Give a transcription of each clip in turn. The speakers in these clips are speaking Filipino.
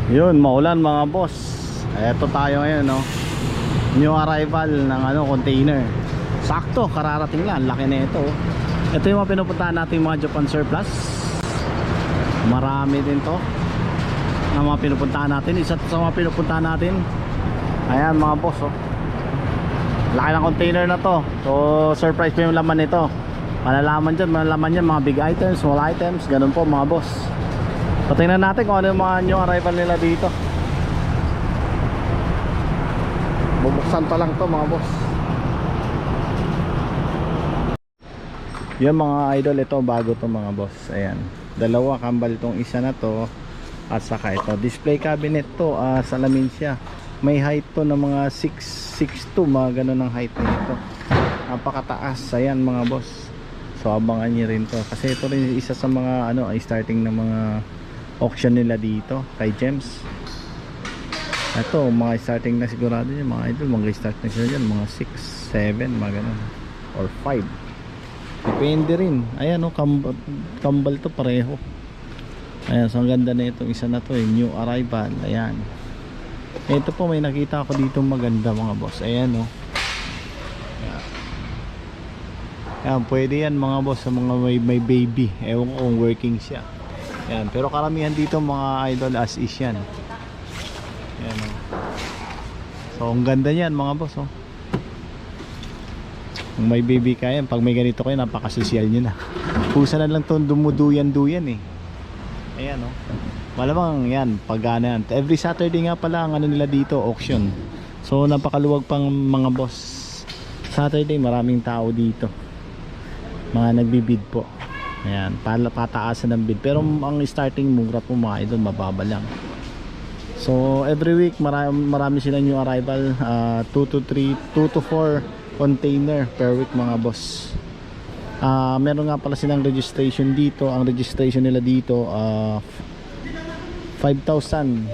Yun, maulan mga boss. Eto tayo ngayon, no. New arrival ng container. Sakto, kararating lang. Laki na ito. Ito yung mga pinupuntahan natin mga Japan surplus. Marami din to ang mga pinupuntahan natin. Isa sa mga pinupuntahan natin. Ayan mga boss, oh. Laki ng container na to. So surprise pa yung laman nito. Malalaman dyan mga big items, small items. Ganun po mga boss. Patingnan natin kung ano yung mga new arrival nila dito. Bubuksan pa lang to mga boss. Yan mga idol, ito bago to mga boss. Ayan, dalawa kambal tong isa na to. At saka ito display cabinet to, salamin siya. May height to ng mga 6'2", mga ganun ang height nito. Napakataas. Ayan mga boss. So abangan niyo rin to kasi ito rin isa sa mga ay starting ng mga auction nila dito kay Gems. Ito mga starting na sigurado yun mga idol, mga start na sila dyan, mga 6, 7, mga ganun, or 5 depende rin. Ayan kambal to pareho. Ayan, so ang ganda na itong isa na to, new arrival. Ayan, ito po may nakita ako dito maganda mga boss. Ayan Ayan, pwede yan mga boss sa mga may baby. Ewan ko kung working siya. Ayan, pero karamihan dito mga idol as is yan. Ayan, so ang ganda niyan mga boss. Kung may baby kayo, pag may ganito kayo, napakasosyal nyo na. Pusa na lang itong dumuduyan-duyan eh. Ayan malamang yan, pagana yan. Every Saturday nga pala ang nila dito, auction. So napakaluwag pang mga boss. Saturday maraming tao dito, mga nagbibid po. Ayan, pataasan ng bid. Pero ang starting mura po mga idol, mababa lang. So every week marami silang new arrival, 2 to 4 container per week mga boss. Meron nga pala silang registration dito. Ang registration nila dito 5,000,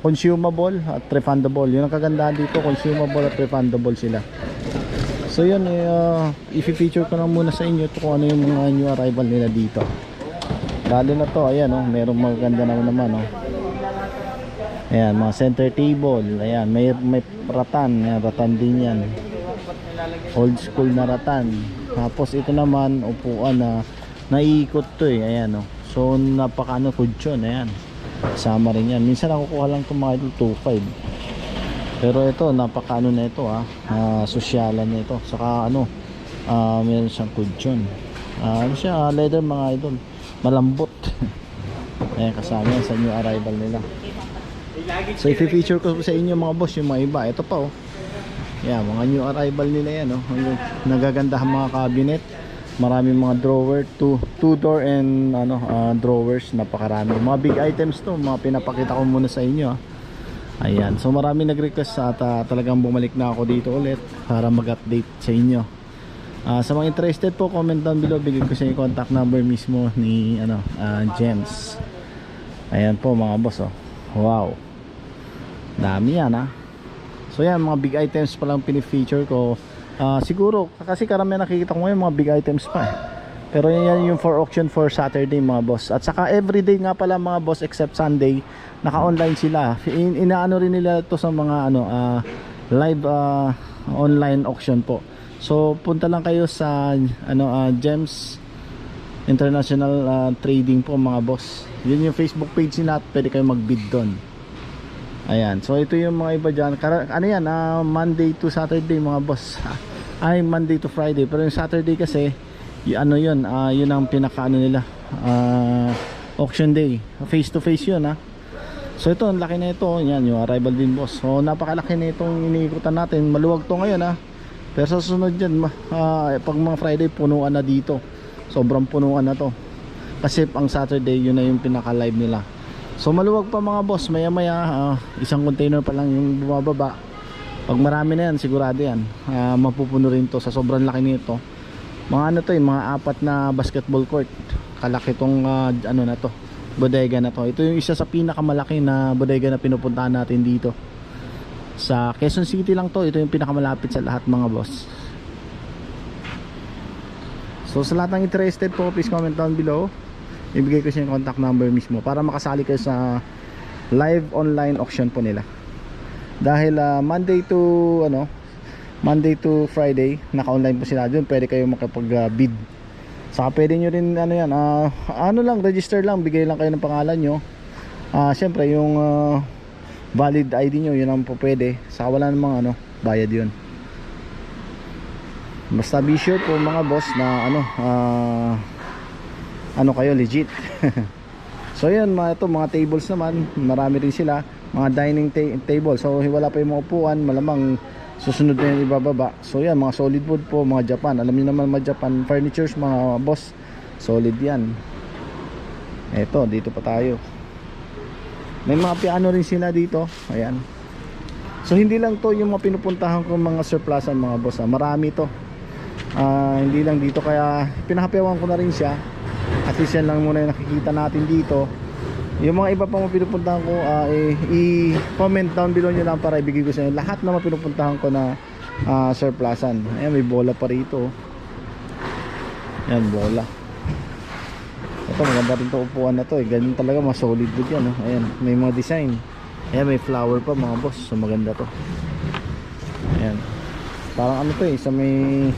consumable at refundable. Yun ang kagandahan dito, consumable at refundable sila. So yun, i-feature ko lang muna sa inyo kung ano yung mga new arrival nila dito. Lalo na to, ayan merong maganda naman ayan, mga center table. Ayan, may ratan. Ayan, ratan din yan, old school na ratan. Tapos ito naman upuan na naiikot to eh. Ayan so napaka kudsyon. Ayan, sama rin yan. Minsan nakukuha lang itong mga ito 2.5, pero ito napaka na ito sosyalan na ito. Saka meron siyang kudsyon. Siya leather mga idol, malambot. Ayan, kasama yan sa new arrival nila. So i-feature ko sa inyo mga boss yung mga iba. Ito pa yeah, mga new arrival nila yan nagagandahan mga cabinet. Maraming mga drawer, two door and drawers, napakarami. Mga big items to, mga pinapakita ko muna sa inyo. Ayan, so marami nag-request at talagang bumalik na ako dito ulit para mag-update sa inyo. Sa mga interested po, comment down below. Bigay ko sa inyo contact number mismo ni Gems. Ayan po mga boss. Wow, dami yan So yan, mga big items pa lang pinifeature ko. Siguro kasi karamihan nakikita ko ngayon mga big items pa pero yan yung for auction for Saturday mga boss. At saka everyday nga pala mga boss except Sunday, naka-online sila. Inaano rin nila to sa mga live online auction po. So punta lang kayo sa Gems International Trading po mga boss. Yun yung Facebook page nila at pwede kayo mag-bid doon. Ayan, so ito yung mga iba dyan. Yan, Monday to Saturday mga boss. Ay, Monday to Friday. Pero yung Saturday kasi yun ang pinaka nila, auction day. Face to face yun So ito, ang laki na ito. Yan, yung arrival din boss. So napakalaki na itong iniikutan natin. Maluwag to ngayon pero sa susunod dyan, pag mga Friday, punuan na dito. Sobrang punuan na to. Kasi ang Saturday, yun na yung pinaka live nila. So maluwag pa mga boss. Maya maya isang container pa lang yung bumababa. Pag marami na yan, sigurado yan, mapupuno rin to sa sobrang laki nito. Mga mga 4 na basketball court. Kalaki tong na to, bodega na to. Ito yung isa sa pinakamalaki na bodega na pinupuntahan natin dito sa Quezon City lang to. Ito yung pinakamalapit sa lahat mga boss. So sa lahat ng interested po, please comment down below. Ibigay ko siya yung contact number mismo para makasali kayo sa live online auction po nila. Dahil Monday to Friday naka-online po sila doon. Pwede kayo makapag-bid. Saka pwede nyo rin register lang, bigay lang kayo ng pangalan nyo. Syempre yung valid ID nyo, yun ang po pwede. Saka wala namang bayad yun. Basta be sure po mga boss na kayo legit. So yun, mga tables naman, marami rin sila, mga dining table. So wala pa yung mga upuan, malamang susunod na yung ibababa. So yan, mga solid wood po, mga Japan. Alam niyo naman mga Japan furnitures mga boss, solid yan. Eto, dito pa tayo. May mga piano rin sila dito. Ayan. So hindi lang to yung mga pinupuntahan ko mga surplusan mga boss. Marami to. Hindi lang dito, kaya pinahapiawan ko na rin siya. At least yan lang muna yung nakikita natin dito. Yung mga iba pang pinupuntahan ko, i-comment down below nyo lang para ibigay ko sa inyo lahat na pinupuntahan ko na surplusan. Ayan, may bola pa rito. Ayan, bola. Ito, maganda rin ito upuan na to. Ganyan talaga, mga solid wood yan. Ayan, may mga design. Ayan, may flower pa mga boss. So maganda to. Ayan. Parang sa may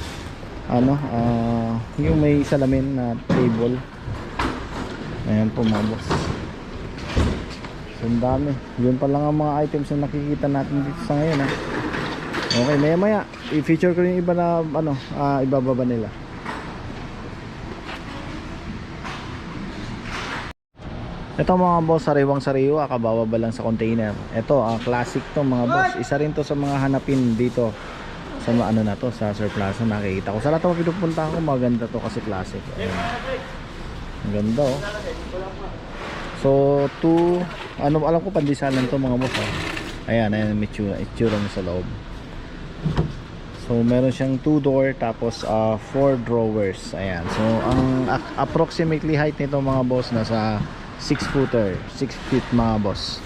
yung may salamin na table. Ayan po mga boss. So ang dami. Yun pa lang ang mga items na nakikita natin dito sa ngayon. Okay, maya maya i-feature ko yung iba na ibababa nila. Ito mga boss, sariwang-sariwa, kabababa lang sa container. Ito, classic to mga boss. Isa rin to sa mga hanapin dito sa sa surplus na nakikita ko. Sa lahat ng pinupuntahan ko, maganda to kasi classic. Ayan. Ang ganda So, alam ko pandisanan to mga boss. Ayan, may itsura niya sa loob. So, meron siyang 2-door tapos 4 drawers. Ayan. So, ang approximately height nito mga boss nasa 6 feet mga boss.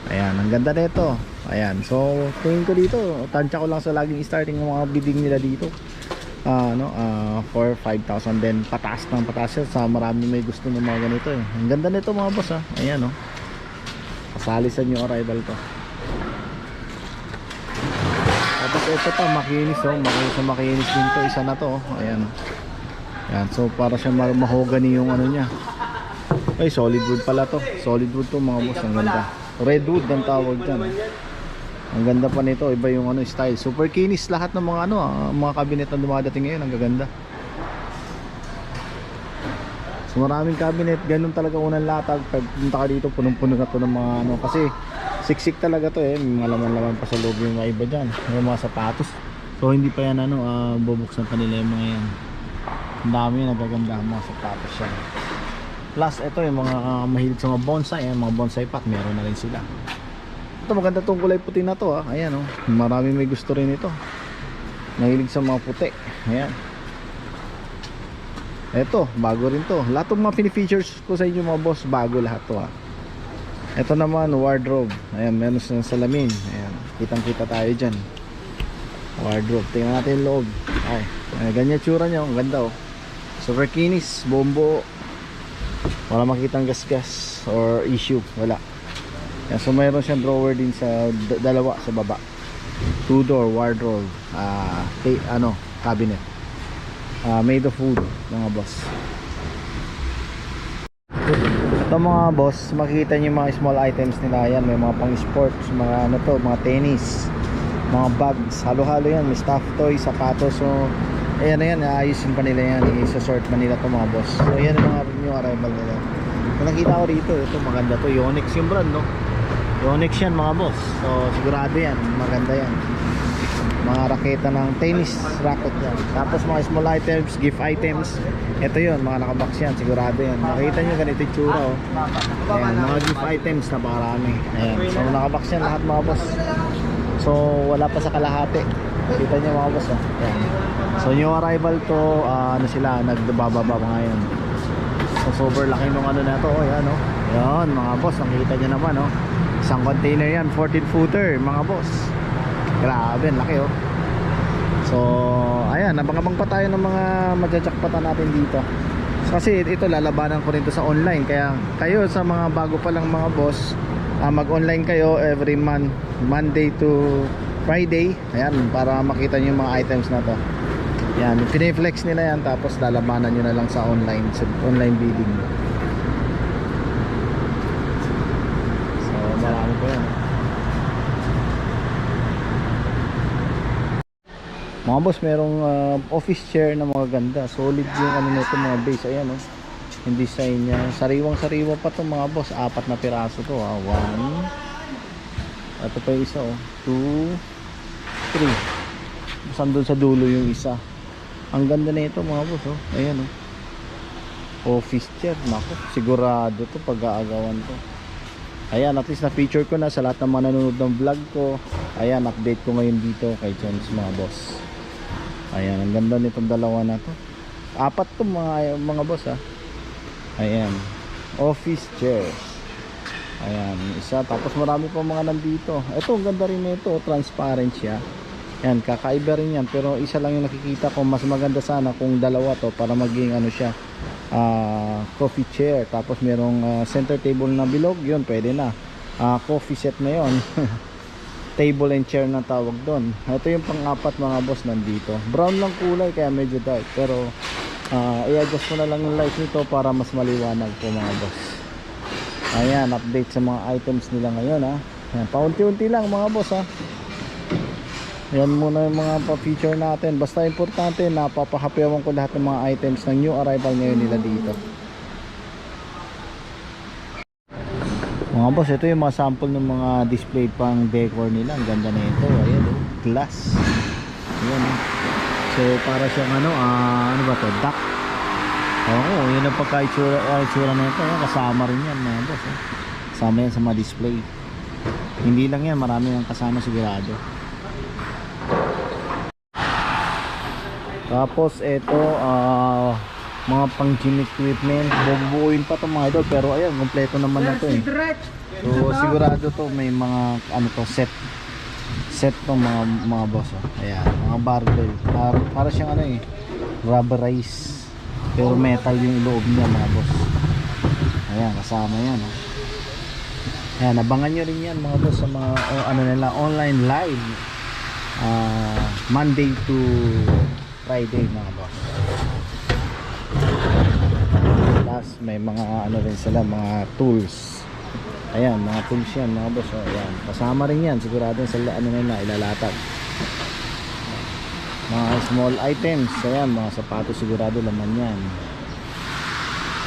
Ayan, ang ganda nito. Ayan, so tingin ko dito, tansya ko lang sa laging starting ng mga bidding nila dito. 4,000-5,000 din pataas ng pataas sa marami may gusto ng mga ganito Ang ganda nito mga boss Ayan kasali sa new arrival to. Tapos ito pa makinis makinis din to, isa na to Ayan. Ayan, so para siya mahogany yung niya. Ay, solid wood pala to. Solid wood to mga boss, ang ganda. Redwood ang tawag dyan. Ang ganda pa nito, iba yung style. Super kinis lahat ng mga mga cabinet na dumadating ngayon, ang gaganda. So maraming cabinet, ganun talaga unang latag. Pag punta ka dito, punong-puno na to ng mga kasi siksik talaga to may mga laman-laman pa sa loob yung mga iba dyan. May mga sapatos. So hindi pa yan bubuksan pa nila yung mga yan. Ang dami nagaganda mga sapatos yan. Plus ito yung mga mahilig sa mga bonsai, mga bonsai pot, meron na rin sila. Ito maganda tong kulay puti na to Ayan marami may gusto rin ito. Mahilig sa mga puti. Ayan. Ito, bago rin to. Lahat ng mga fini-features ko sa inyo mga boss, bago lahat to Ito naman wardrobe. Ayan, meron ng salamin. Ayan, kitang-kita tayo diyan. Wardrobe. Tingnan natin yung loob. Ay, ganyan tsura niya, ang ganda Super kinis, bombo. Wala makitang gasgas or issue, wala. Yan, so mayroon siyang drawer din sa dalawa sa baba. 2-door wardrobe, cabinet. Made of wood mga boss. Ito mga boss, makikita niyo yung mga small items nila. Yan, may mga pang sports, mga mga tennis, mga bags, halo-halo yan. May stuffed toys, sapatos. So ayan na yan, ayusin pa nila yan, i-sort pa nila ito mga boss. So yan yung mga new arrival nila. Kung nakita ko rito, ito maganda to, Yonex yung brand Yonex yan mga boss. So sigurado yan, maganda yan. Mga raketa ng tennis racket yan. Tapos mga small items, gift items. Ito yun, mga nakabox yan, sigurado yan. Makita nyo ganito yung tsura Ayan, mga gift items na pakarami. Ayan, so nakabox yan lahat mga boss. So wala pa sa kalahati. Kita nyo mga boss Ayan. So new arrival to, sila, nagbababa pa ngayon. So super laki nung na to. Ayan Ayan mga boss, nakikita nyo naman Isang container yan, 14 footer mga boss. Grabe, laki So ayan, nabang-abang pa tayo ng mga madjajakpatan natin dito. Kasi ito lalabanan ko rin to sa online. Kaya kayo sa mga bago pa lang mga boss, mag-online kayo every Monday to Friday. Ayan, para makita nyo yung mga items na to. Yan, piniflex nila yan, tapos lalabanan nyo na lang sa online bidding. So marami po yan. Mga boss, merong office chair na mga ganda. Solid yung ano nito, mga base. Ayan oh, yung design niya. Sariwang-sariwa pa to mga boss. 4 na piraso to ha. 1. Ito pa yung isa oh. 2, 3. Saan doon sa dulo yung isa. Ang ganda na ito mga boss oh. Ayan oh. Office chair. Naku, sigurado to pag-aagawan to. Ayan, at least na-feature ko na sa lahat ng mga nanonood ng vlog ko. Ayan, update ko ngayon dito kay James mga boss. Ayan, ang ganda nitong dalawa na to. 4 to mga boss ha. Ayan, office chairs. Ayan, isa. Tapos marami pa mga nandito. Ito, ang ganda rin nito, transparent siya. Ayan, kakaiba rin yan. Pero isa lang yung nakikita ko. Mas maganda sana kung dalawa to para maging ano siya, coffee chair. Tapos merong center table na bilog. Yun, pwede na. Coffee set na yun. Table and chair na tawag doon. Ito yung pang-4 mga boss nandito. Brown lang kulay kaya medyo dark. Pero i-adjust ko na lang yung light nito para mas maliwanag po mga boss. Ayan, update sa mga items nila ngayon ha. Ayan, paunti-unti lang mga boss ha. Yan muna yung mga pa-feature natin. Basta importante, napapahapiawan ko lahat ng mga items ng new arrival ngayon nila dito. Mga boss, ito yung mga sample ng mga display pang decor nila. Ang ganda na ito. Ayan oh, glass. Ayan oh. So para siyang ano ba to? Duck. Oo, yun ang pagka-itsura na ito. Kasama rin yan mga boss eh. Kasama yan sa mga display. Hindi lang yan, marami yung kasama sigurado. Tapos ito mga pang gym equipment, bubuuin pa itong mga idol, pero ayan, kompleto naman na ito eh. So sigurado to may mga ano to, set tong mga boss oh. Ayan, mga barbell, para siyang ano eh, rubberized, pero metal yung loob niya mga boss. Ayan, kasama yan oh. Ayan, abangan nyo rin yan mga boss sa mga ano nila, online live Monday to Friday mga boss. Plus may mga ano rin sila, mga tools. Ayan, mga tools yan mga boss oh. Ayan, kasama rin yan sigurado sa ano nila ilalatag. Mga small items. Ayan, mga sapatos sigurado laman yan.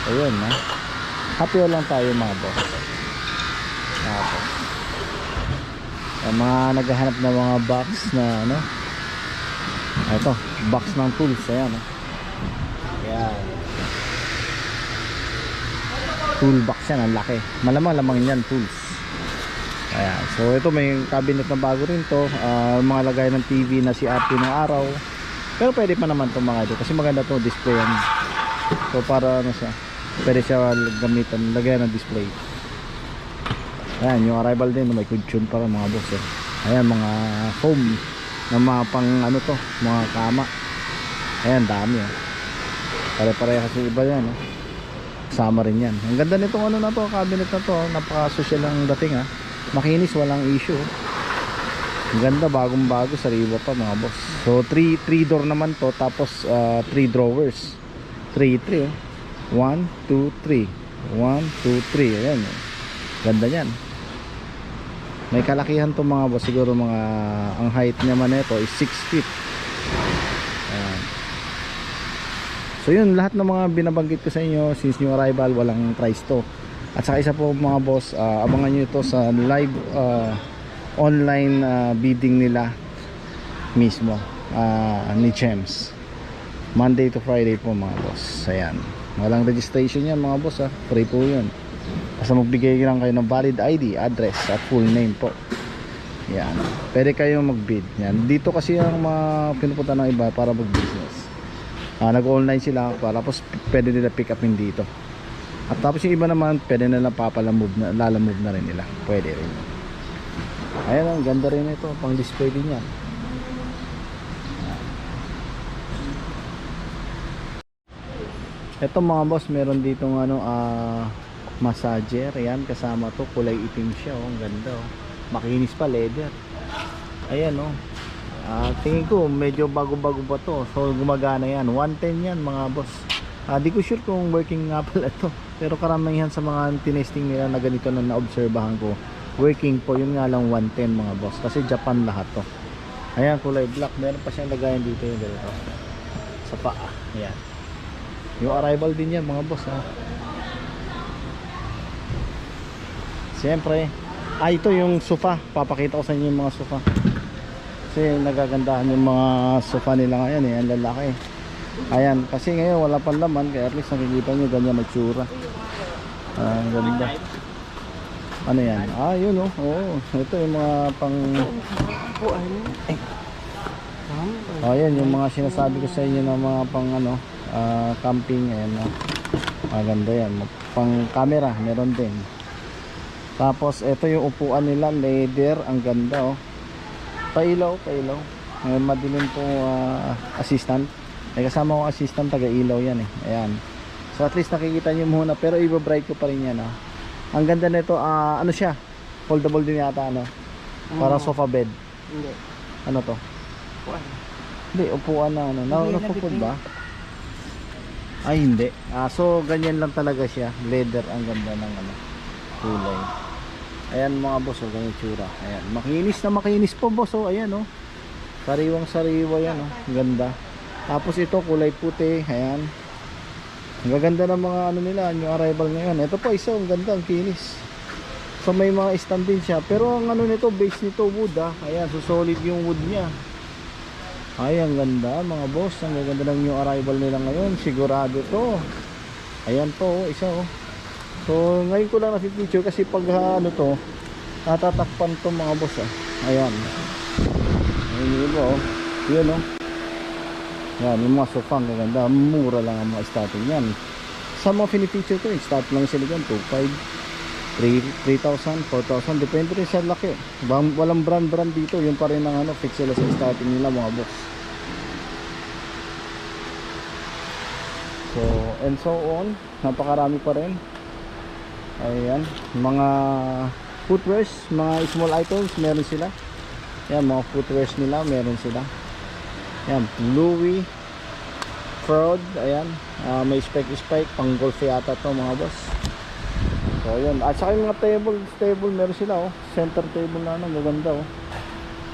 Ayun ha, happy lang tayo mga boss. Ang mga naghahanap ng mga box na ano, ito, box ng tools. Ayan oh. Ayan, toolbox yan, ang laki. Malamang yan tools. Ayan, so ito may cabinet na bago rin to. Mga lagay ng TV na si Ate ng araw. Pero pwede pa naman itong mga ito kasi maganda to display yan. So para ano siya, pwede siya gamitan, lagayan ng display. Ayan, yung arrival din may kutsyon para mga boss eh. Ayan, mga foam na mga pang ano to, mga kama. Ayan, dami oh. Pare-pareha kasi iba yan oh. Kasama rin yan. Ang ganda nitong ano na to, cabinet na to oh. Napaka-social ang dating ha. Makinis, walang issue. Ang ganda, bagong bago, sariwa pa mga boss. So 3 door naman to, tapos 3 drawers. 3 oh. 1, 2, 3. 1, 2, 3. Ayan oh. Ganda yan. May kalakihan to mga boss. Siguro mga ang height naman nito is 6 feet. Ayan. So yun, lahat ng mga binabanggit ko sa inyo since new arrival, walang price to. At saka isa po mga boss, abangan nyo ito sa live online bidding nila mismo ni Chems. Monday to Friday po mga boss. Ayan, walang registration yan mga boss ha. Free po yun. Basta magbigay lang kayo ng valid ID, address at full name po. Yan, pwede kayong mag-bid yan. Dito kasi ang mga pinupunta ng iba para mag-business. Nag-online sila para tapos pwede nila pick upin dito. At tapos yung iba naman pwede nila papalamove na, lalamove na rin nila. Pwede rin. Ayan, ang ganda rin ito, pang display din yan. Ito mga boss, meron ditong ano massager. Ayan, kasama to, kulay itim siya, oh. Ang ganda, oh. Makinis pa, leather. Ayan, oh. Tingin ko medyo bago-bago pa to, so gumagana yan. 110 yan mga boss. Di ko sure kung working nga pala to, pero karamihan sa mga tinesting nila na ganito na naobserbahan ko, working po. Yun nga lang 110 mga boss, kasi Japan lahat to. Ayan, kulay black. Meron pa siyang lagayan dito yung ganito sa paa. Ayan, yung arrival din yan mga boss, ha. Siyempre, ito yung sofa. Papakita ko sa inyo yung mga sofa, kasi nagagandahan yung mga sofa nila ngayon, eh. Ang lalaki. Ayan, kasi ngayon wala pang laman, kaya at least nakikita nyo ganyan ang tsura. Ganda. Ano yan? Yun, oh. Oo, ito yung mga pang... Ayan, yung mga sinasabi ko sa inyo na mga pang ano, camping. Ayan, oh. Maganda yan. Pang camera, meron din. Tapos, ito yung upuan nila, leather. Ang ganda, oh. Pailaw. Madilim po assistant. May kasama ko assistant, taga-ilaw yan, eh. Ayan. So at least nakikita nyo muna, pero i-bright ko pa rin yan, oh. Ang ganda nito, ano siya? Foldable din yata, ano? Parang sofa bed. Hindi. Ano to? Upuan. Hindi, upuan na ano. Napupod ba? Ay, hindi. So ganyan lang talaga siya. Leather, ang ganda ng ano, kulay. Ayan mga boss, oh, ganyan tsura. Ayan, makinis po boss, oh. Ayan, oh. Sariwang sariwa yan, oh. Ganda. Tapos ito kulay puti. Ayan. Ang gaganda ng mga ano nila, yung arrival ngayon. Ito po isa, ang ganda, ang kinis. So may mga stand din siya. Pero ang ano nito, base nito wood, ah. Ayan, so solid yung wood niya. Ay, ang ganda mga boss. Ang gaganda ng yung arrival nila ngayon. Sigurado to. Ayan po, oh, isa, oh. So ngayon ko lang na-picture kasi pag ano to, natatakpan to mga boss, ah. Ayan. Ayun yun, oh. Yun, oh. Yan, yung mga sofa, ang ganda. Mura lang ang mga starting yan. Sa mga pinipicture ko, start lang sila dyan 2,500, 3,000, 4,000, depende rin sa laki. Walang brand dito. Yun pa rin ang ano, fix sila sa starting nila mga boss. So and so on, napakarami pa rin. Ayan, mga footwears, mga small items meron sila. Yan, mga footwears nila meron sila. Yan, Louis Fraud. Ayan, may spike pang golf yata to mga boss. So yun, at saka yung mga table meron sila, oh. Center table na ano, maganda, oh.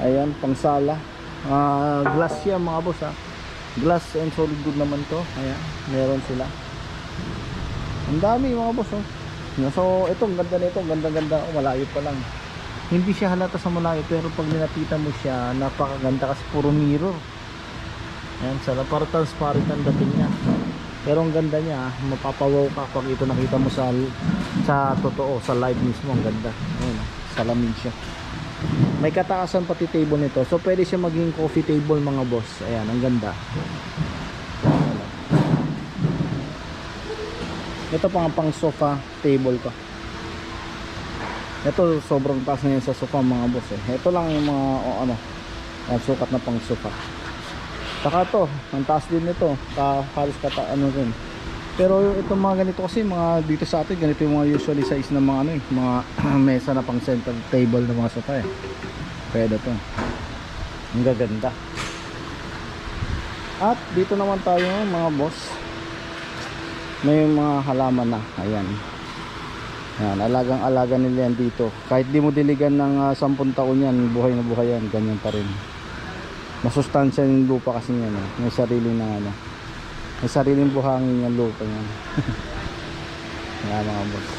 Ayan, pang sala. Glass yan mga boss, ha. Glass and solid wood naman to. Ayan, meron sila. Ang dami mga boss, oh. So ito, ang ganda nito, ganda, oh, malayo pa lang. Hindi siya halata sa malayo, pero pag nilapitan mo siya, napakaganda kasi puro mirror. Ayan, sala, para transparent ang dating niya. Pero ang ganda niya, mapapawaw ka pag ito nakita mo sa totoo, sa live mismo. Ang ganda. Ayan, salamin siya. May kataasan pati table nito, so pwede siya maging coffee table mga boss. Ayan, ang ganda. Ito pang sofa table ko. Ito sobrang taas na yan sa sofa mga boss, eh. Ito lang yung mga ano, sukat na pang sofa. Saka to, ang taas din nito, halos ano rin. Pero itong mga ganito kasi, mga dito sa atin, ganito yung mga usually size ng mga ano, eh, mga mesa na pang center table ng mga sofa, eh. Pwede to. Ang gaganda. At dito naman tayo mga boss, may mga halaman na. Ayan. Ayan, alagang-alaga nila yan dito. Kahit di mo diligan ng 10 taon yan, buhay na buhay yan, ganyan pa rin. Masustansya yung lupa kasi yan, eh. May sarili na ano, may sariling buhangin yung lupa yan. Ayan mga boss.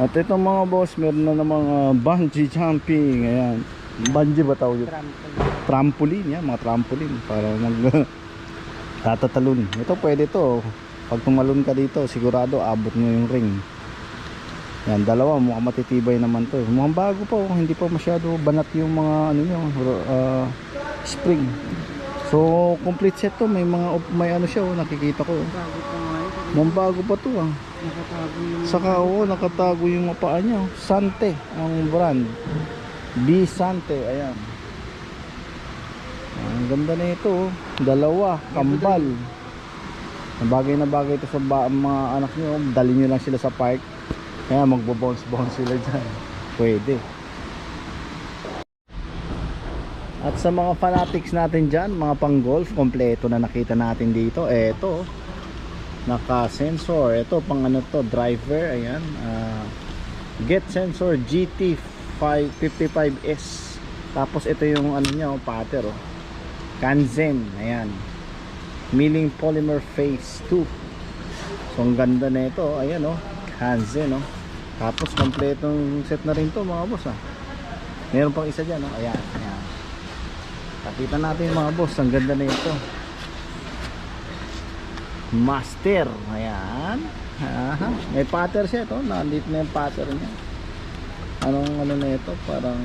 At ito mga boss, meron na namang bungee jumping. Ayan, bungee ba tawag yun? Trampoline yan, mga trampoline para mag tatatalon. Ito pwede to. Pag tumalon ka dito, sigurado abot mo yung ring. Yan, dalawa, mukhang matitibay naman to. Mukhang bago pa, hindi pa masyado banat yung mga ano nyo, spring. So complete set to, may ano siya, oh, nakikita ko. Mukhang bago pa to, ah. Saka nakatago yung paa niya. Sante ang brand, B Sante. Ayan, ang ganda na ito, oh. Dalawa, kambal. Na bagay ito sa mga anak nyo. Dali nyo lang sila sa park. Kaya magbo-bounce sila dyan. Pwede. At sa mga fanatics natin dyan, mga pang golf, kompleto na nakita natin dito. Eto, naka sensor. Ito pang ano to, driver. Ayan, get sensor GT 555S. Tapos ito yung ano nya, pattern, Kanzen. Ayan, milling polymer phase 2. So ang ganda na ito. Ayan Kanzen Tapos kompletong set na rin to mga boss Meron pang isa dyan Ayan. Pakita natin mga boss, ang ganda na ito. Master. Ayan. May pattern siya ito. Nandito na yung pattern niya. Anong ano na ito? Parang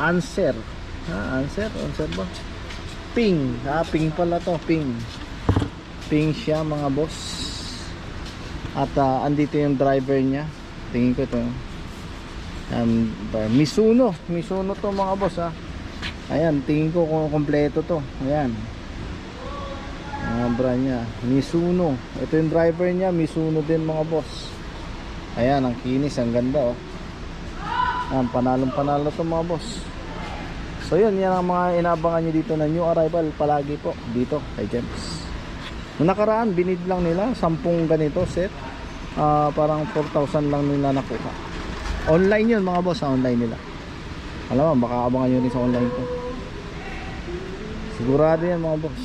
answer. Answer ba? Ping. Ping pala to. Ping siya mga boss. At andito yung driver niya. Tingin ko ito. Mizuno to mga boss Ayan, tingin ko kung kompleto to. Ayan, brand niya Mizuno. Ito yung driver niya, Mizuno din mga boss. Ayan, ang kinis, ang ganda Ayan, panalo to mga boss. So yun, yan ang mga inabangan nyo dito na new arrival palagi po dito kay Gems. Noong nakaraan, binid lang nila 10 ganito set. Parang 4,000 lang nila nakuha. Online yun mga boss, online nila. Alam mo, baka abangan nyo rin sa online ko. Sigurado yan mga boss.